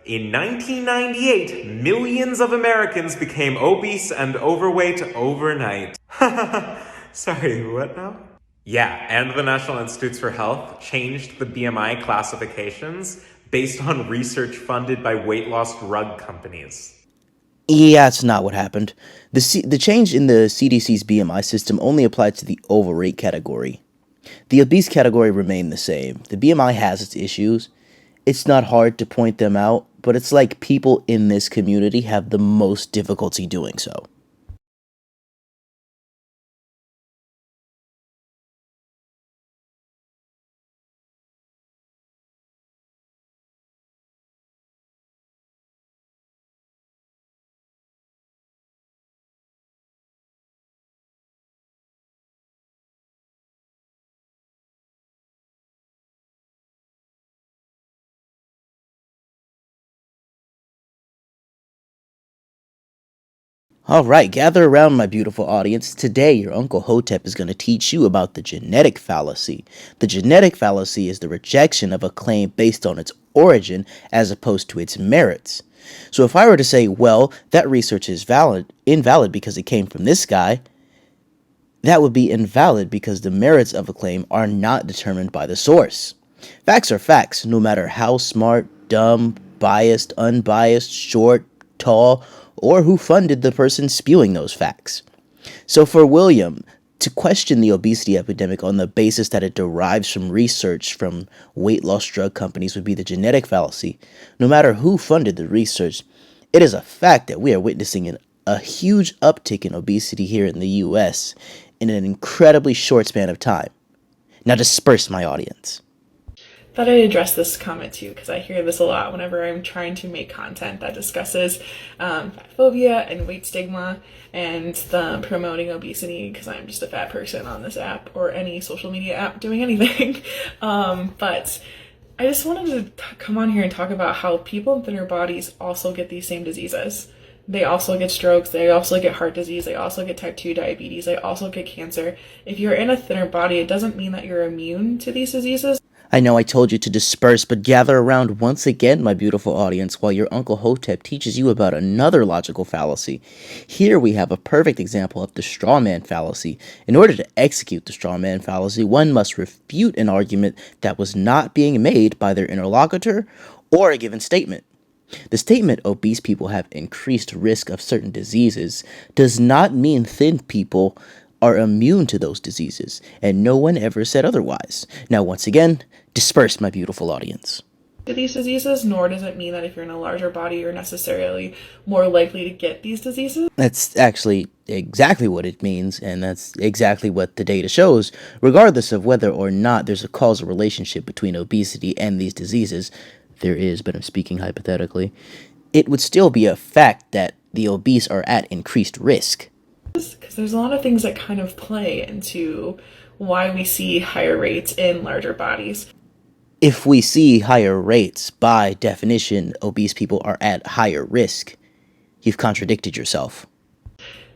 In 1998, millions of Americans became obese and overweight overnight. Sorry, what now? Yeah, and the National Institutes for Health changed the BMI classifications based on research funded by weight loss drug companies. Yeah, that's not what happened. The change in the CDC's BMI system only applied to the overweight category. The obese category remained the same. The BMI has its issues. It's not hard to point them out, but it's like people in this community have the most difficulty doing so. Alright, gather around, my beautiful audience. Today, your Uncle Hotep is going to teach you about the genetic fallacy. The genetic fallacy is the rejection of a claim based on its origin as opposed to its merits. So if I were to say, well, that research is invalid because it came from this guy, that would be invalid because the merits of a claim are not determined by the source. Facts are facts, no matter how smart, dumb, biased, unbiased, short, tall, or who funded the person spewing those facts. So for William, to question the obesity epidemic on the basis that it derives from research from weight loss drug companies would be the genetic fallacy. No matter who funded the research, it is a fact that we are witnessing a huge uptick in obesity here in the US in an incredibly short span of time. Now disperse, my audience. Thought I'd address this comment too, because I hear this a lot whenever I'm trying to make content that discusses fat phobia and weight stigma and the promoting obesity, because I'm just a fat person on this app or any social media app doing anything. But I just wanted to come on here and talk about how people in thinner bodies also get these same diseases. They also get strokes, they also get heart disease, they also get type 2 diabetes, they also get cancer. If you're in a thinner body, it doesn't mean that you're immune to these diseases. I know I told you to disperse, but gather around once again, my beautiful audience, while your Uncle Hotep teaches you about another logical fallacy. Here we have a perfect example of the straw man fallacy. In order to execute the straw man fallacy, one must refute an argument that was not being made by their interlocutor or a given statement. The statement, obese people have increased risk of certain diseases, does not mean thin people are immune to those diseases, and no one ever said otherwise. Now, once again, disperse, my beautiful audience. To these diseases, nor does it mean that if you're in a larger body, you're necessarily more likely to get these diseases. That's actually exactly what it means, and that's exactly what the data shows. Regardless of whether or not there's a causal relationship between obesity and these diseases, there is, but I'm speaking hypothetically, it would still be a fact that the obese are at increased risk. Because there's a lot of things that kind of play into why we see higher rates in larger bodies. If we see higher rates, by definition, obese people are at higher risk. You've contradicted yourself.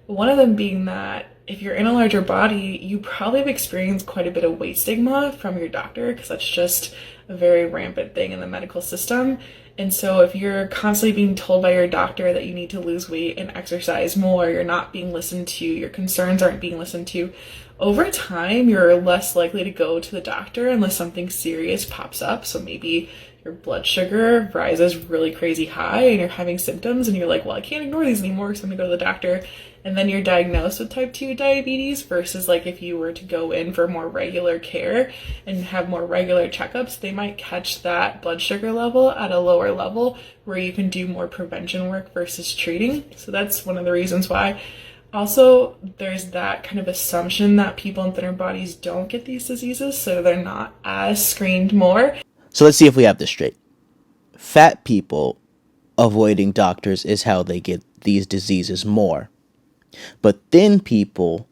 One of them being that if you're in a larger body, you probably have experienced quite a bit of weight stigma from your doctor, because that's just a very rampant thing in the medical system. And so if you're constantly being told by your doctor that you need to lose weight and exercise more, you're not being listened to, your concerns aren't being listened to, over time, you're less likely to go to the doctor unless something serious pops up. So maybe your blood sugar rises really crazy high and you're having symptoms and you're like, well, I can't ignore these anymore, so I'm gonna go to the doctor. And then you're diagnosed with type 2 diabetes versus like if you were to go in for more regular care and have more regular checkups, they might catch that blood sugar level at a lower level where you can do more prevention work versus treating. So that's one of the reasons why. Also, there's that kind of assumption that people in thinner bodies don't get these diseases, so they're not as screened more. So let's see if we have this straight. Fat people avoiding doctors is how they get these diseases more. But thin people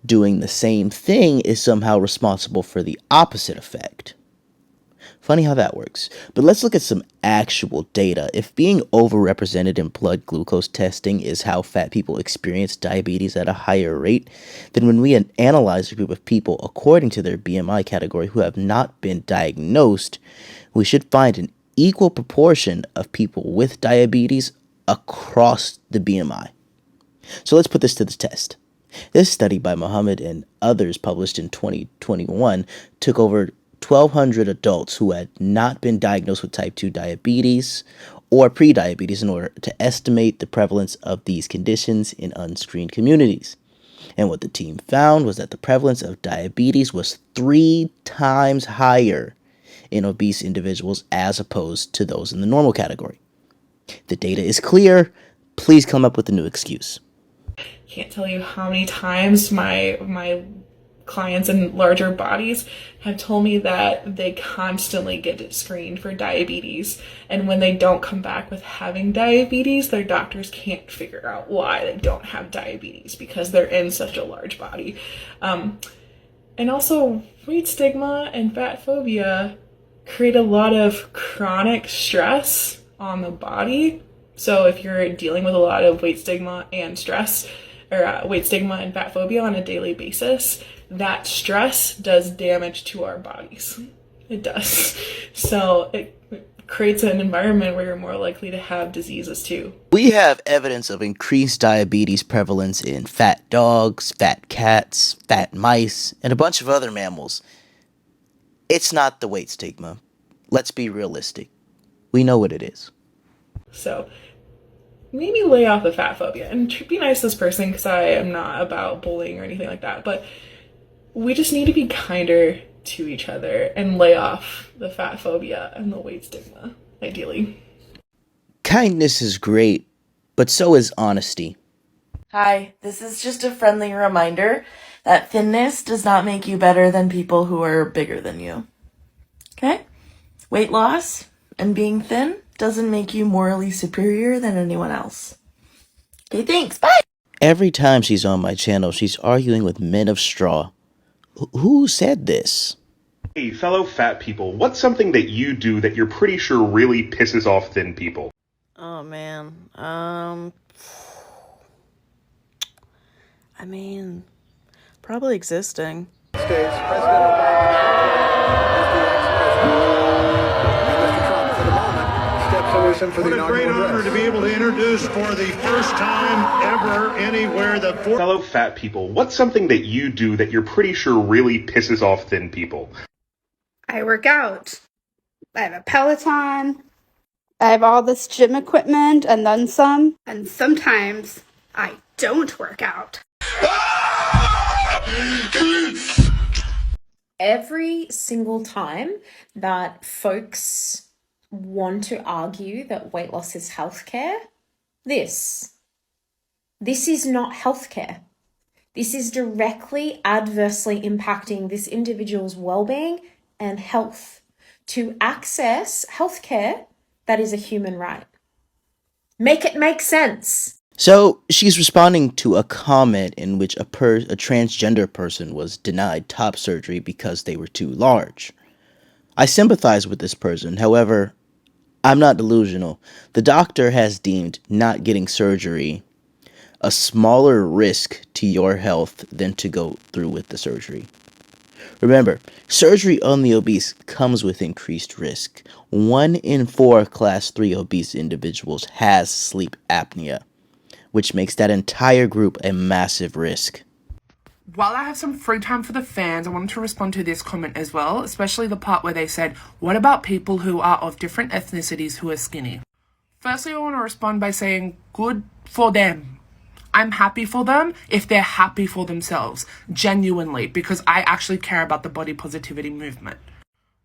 doing the same thing is somehow responsible for the opposite effect. Funny how that works. But let's look at some actual data. If being overrepresented in blood glucose testing is how fat people experience diabetes at a higher rate, then when we analyze a group of people according to their BMI category who have not been diagnosed, we should find an equal proportion of people with diabetes across the BMI. So let's put this to the test. This study by Muhammad and others, published in 2021, took over 1,200 adults who had not been diagnosed with type 2 diabetes or prediabetes in order to estimate the prevalence of these conditions in unscreened communities. And what the team found was that the prevalence of diabetes was 3 times higher in obese individuals as opposed to those in the normal category. The data is clear. Please come up with a new excuse. Can't tell you how many times my clients in larger bodies have told me that they constantly get screened for diabetes, and when they don't come back with having diabetes, their doctors can't figure out why they don't have diabetes because they're in such a large body. And also, weight stigma and fat phobia create a lot of chronic stress on the body. So if you're dealing with a lot of weight stigma and stress, or weight stigma and fat phobia on a daily basis, that stress does damage to our bodies. It does. So it creates an environment where you're more likely to have diseases too. We have evidence of increased diabetes prevalence in fat dogs, fat cats, fat mice, and a bunch of other mammals. It's not the weight stigma. Let's be realistic. We know what it is. So maybe lay off the fat phobia and be nice to this person, because I am not about bullying or anything like that. But we just need to be kinder to each other and lay off the fat phobia and the weight stigma, ideally. Kindness is great, but so is honesty. Hi, this is just a friendly reminder that thinness does not make you better than people who are bigger than you. Okay? Weight loss and being thin doesn't make you morally superior than anyone else. Okay, thanks. Bye! Every time she's on my channel, she's arguing with men of straw. Who said this? Hey, fellow fat people, what's something that you do that you're pretty sure really pisses off thin people? Oh, man. Probably existing. States, President Obama is the ex-president. Mr. Trump, for the moment, steps away for the inaugural What a great honor to be able to introduce for the first time ever anywhere the Fellow fat people, what's something that you do that you're pretty sure really pisses off thin people? I work out. I have a Peloton. I have all this gym equipment and then some. And sometimes I don't work out. Every single time that folks want to argue that weight loss is healthcare, this is not healthcare. This is directly adversely impacting this individual's well-being and health. To access healthcare, that is a human right. Make it make sense. So she's responding to a comment in which a transgender person was denied top surgery because they were too large. I sympathize with this person. However, I'm not delusional. The doctor has deemed not getting surgery a smaller risk to your health than to go through with the surgery. Remember, surgery on the obese comes with increased risk. 1 in 4 class 3 obese individuals has sleep apnea, which makes that entire group a massive risk. While I have some free time for the fans, I wanted to respond to this comment as well, especially the part where they said, what about people who are of different ethnicities who are skinny? Firstly, I want to respond by saying, good for them. I'm happy for them if they're happy for themselves, genuinely, because I actually care about the body positivity movement.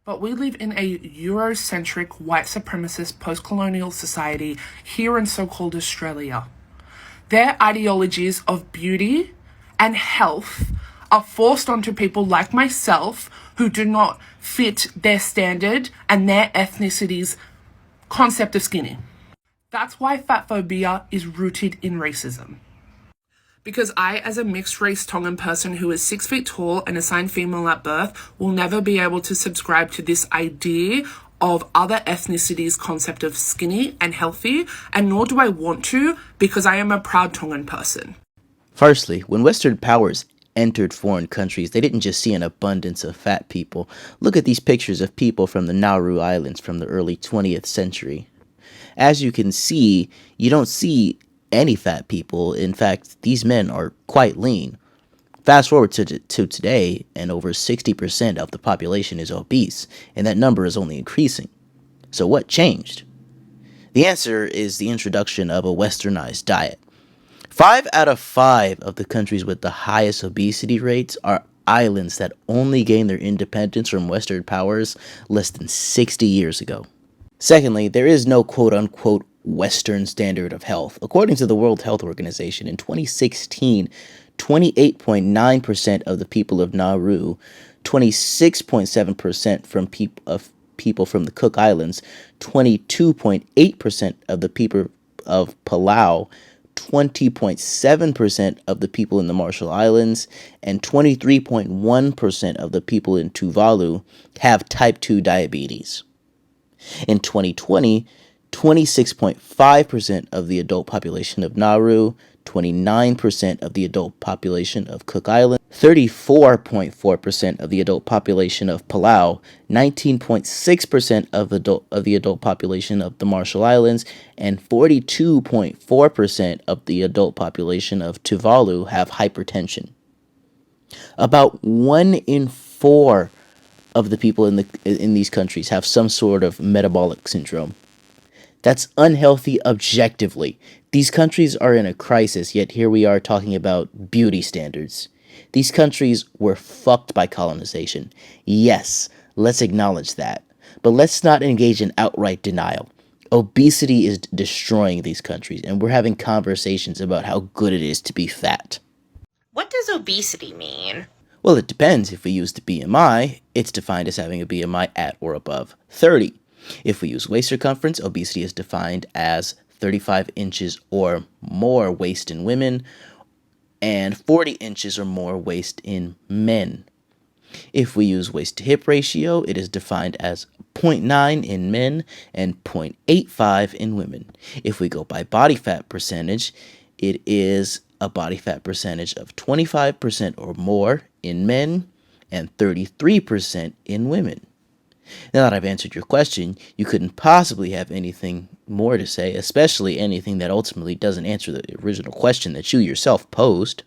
But we live in a Eurocentric, white supremacist, post-colonial society here in so-called Australia. Their ideologies of beauty and health are forced onto people like myself who do not fit their standard and their ethnicity's concept of skinny. That's why fat phobia is rooted in racism. Because I, as a mixed race Tongan person who is 6 feet tall and assigned female at birth, will never be able to subscribe to this idea of other ethnicities' concept of skinny and healthy, and nor do I want to, because I am a proud Tongan person. Firstly, when Western powers entered foreign countries, they didn't just see an abundance of fat people. Look at these pictures of people from the Nauru Islands from the early 20th century. As you can see, you don't see any fat people. In fact, these men are quite lean. Fast forward to today, and over 60% of the population is obese, and that number is only increasing. So what changed? The answer is the introduction of a westernized diet. 5 out of 5 of the countries with the highest obesity rates are islands that only gained their independence from Western powers less than 60 years ago. Secondly, there is no quote-unquote Western standard of health. According to the World Health Organization, in 2016, 28.9% of the people of Nauru, 26.7% from people from the Cook Islands, 22.8% of the people of Palau, 20.7% of the people in the Marshall Islands, and 23.1% of the people in Tuvalu have type 2 diabetes. In 2020, 26.5% of the adult population of Nauru, 29% of the adult population of Cook Island, 34.4% of the adult population of Palau, 19.6% of the adult population of the Marshall Islands, and 42.4% of the adult population of Tuvalu have hypertension. About 1 in 4 of the people in these countries have some sort of metabolic syndrome. That's unhealthy objectively. These countries are in a crisis, yet here we are talking about beauty standards. These countries were fucked by colonization. Yes, let's acknowledge that. But let's not engage in outright denial. Obesity is destroying these countries, and we're having conversations about how good it is to be fat. What does obesity mean? Well, it depends. If we use the BMI, it's defined as having a BMI at or above 30. If we use waist circumference, obesity is defined as 35 inches or more waist in women and 40 inches or more waist in men. If we use waist to hip ratio, it is defined as 0.9 in men and 0.85 in women. If we go by body fat percentage, it is a body fat percentage of 25% or more in men and 33% in women. Now that I've answered your question, you couldn't possibly have anything more to say, especially anything that ultimately doesn't answer the original question that you yourself posed.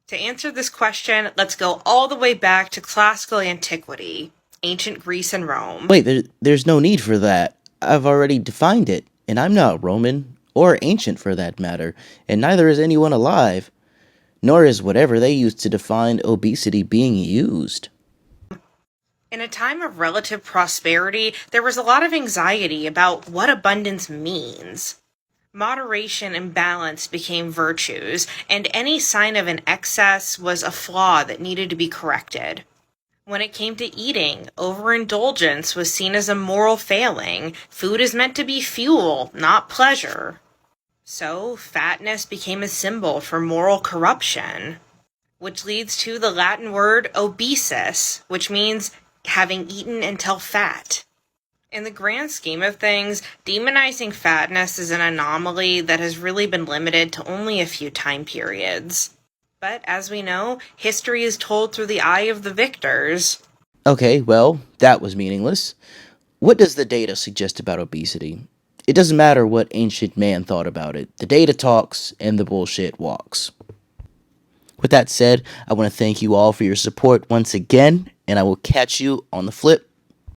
To answer this question, let's go all the way back to classical antiquity, ancient Greece and Rome. Wait, there's no need for that. I've already defined it, and I'm not Roman, or ancient for that matter, and neither is anyone alive, nor is whatever they used to define obesity being used. In a time of relative prosperity, there was a lot of anxiety about what abundance means. Moderation and balance became virtues, and any sign of an excess was a flaw that needed to be corrected. When it came to eating, overindulgence was seen as a moral failing. Food is meant to be fuel, not pleasure. So, fatness became a symbol for moral corruption, which leads to the Latin word obesus, which means having eaten until fat. In the grand scheme of things, demonizing fatness is an anomaly that has really been limited to only a few time periods. But as we know, history is told through the eye of the victors. Okay, well, that was meaningless. What does the data suggest about obesity? It doesn't matter what ancient man thought about it. The data talks and the bullshit walks. With that said, I want to thank you all for your support once again, and I will catch you on the flip.